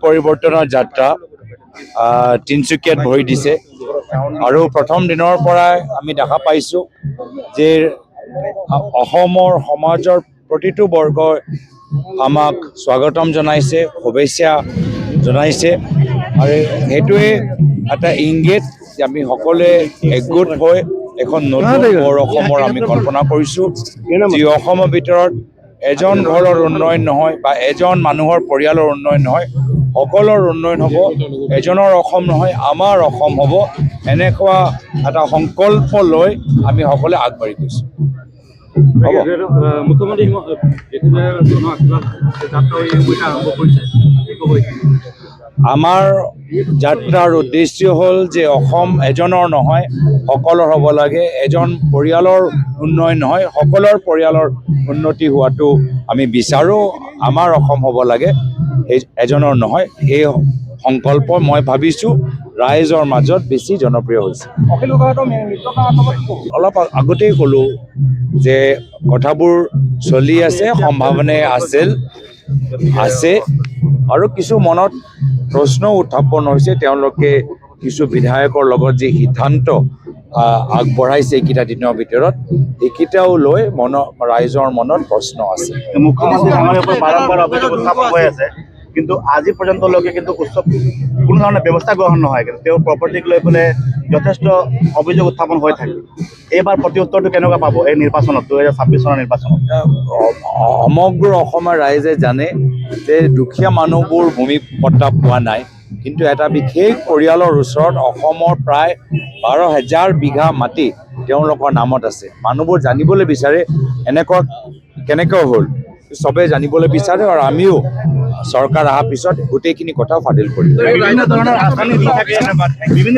পৰিৱৰ্তনৰ যাত্ৰা তিনিচুকীয়াত ভৰি দিছে আৰু প্ৰথম দিনৰ পৰাই আমি দেখা পাইছোঁ যে অসমৰ সমাজৰ প্ৰতিটো বৰ্গই আমাক স্বাগতম জনাইছে, শুভেচ্ছা জনাইছে আৰু সেইটোৱে এটা ইংগিত যে আমি সকলোৱে একগোট হৈ এখন নতুন বৰ অসমৰ আমি কল্পনা কৰিছোঁ, যি অসমৰ ভিতৰত এজন ঘৰৰ উন্নয়ন নহয় বা এজন মানুহৰ পৰিয়ালৰ উন্নয়ন নহয়, সকলোৰ উন্নয়ন হ'ব, এজনৰ অসম নহয় আমাৰ অসম হ'ব, এনেকুৱা এটা সংকল্প লৈ আমি সকলোৱে আগবাঢ়ি গৈছোঁ। মুখ্যমন্ত্ৰী আমাৰ যাত্ৰাৰ উদ্দেশ্য হ'ল যে অসম এজনৰ নহয় সকলোৰ হ'ব লাগে, এজন পৰিয়ালৰ উন্নয়ন নহয় সকলোৰ পৰিয়ালৰ উন্নতি হোৱাটো আমি বিচাৰোঁ, আমাৰ অসম হ'ব লাগে এজনৰ নহয়। এই সংকল্প মই ভাবিছোঁ ৰাইজৰ মাজত বেছি জনপ্ৰিয় হৈছে। অলপ আগতেই ক'লোঁ যে কথাবোৰ চলি আছে, সম্ভাৱনা আছে আৰু কিছু মনত প্ৰশ্ন উত্থাপন হৈছে। তেওঁলোকে কিছু বিধায়কৰ লগত যি সিদ্ধান্ত আগবঢ়াইছে এইকেইটা দিনৰ ভিতৰত, এইকেইটাও লৈ ৰাইজৰ মনত প্ৰশ্ন আছে। মুখ্যমন্ত্ৰী ডাঙৰীয়াৰ ওপৰত বাৰম্বাৰ অভিযোগ উত্থাপন হৈ আছে, কিন্তু আজি পৰ্যন্তলৈকে কিন্তু কোনো ধৰণৰ ব্যৱস্থা গ্ৰহণ নহয়, কিন্তু তেওঁৰ প্ৰপাৰ্টিক লৈ পেলাই যথেষ্ট অভিযোগ উত্থাপন হৈ থাকে। এইবাৰ প্ৰতি উত্তৰটো কেনেকুৱা পাব এই নিৰ্বাচনত, 2026 চনৰ নিৰ্বাচনত? সমগ্ৰ অসমৰ ৰাইজে জানে যে দুখীয়া মানুহবোৰ ভূমি পট্টা পোৱা নাই, কিন্তু এটা বিশেষ পৰিয়ালৰ ওচৰত অসমৰ প্ৰায় 12,000 বিঘা মাটি তেওঁলোকৰ নামত আছে। মানুহবোৰ জানিবলৈ বিচাৰে এনেকুৱা কেনেকৈ হ'ল, চবেই জানিবলৈ বিচাৰে আৰু আমিও চৰকাৰ অহাৰ পিছত গোটেইখিনি কথা ফাদিল কৰিম। বিভিন্ন ধৰণৰ আঁচনি দি থাকে, বিভিন্ন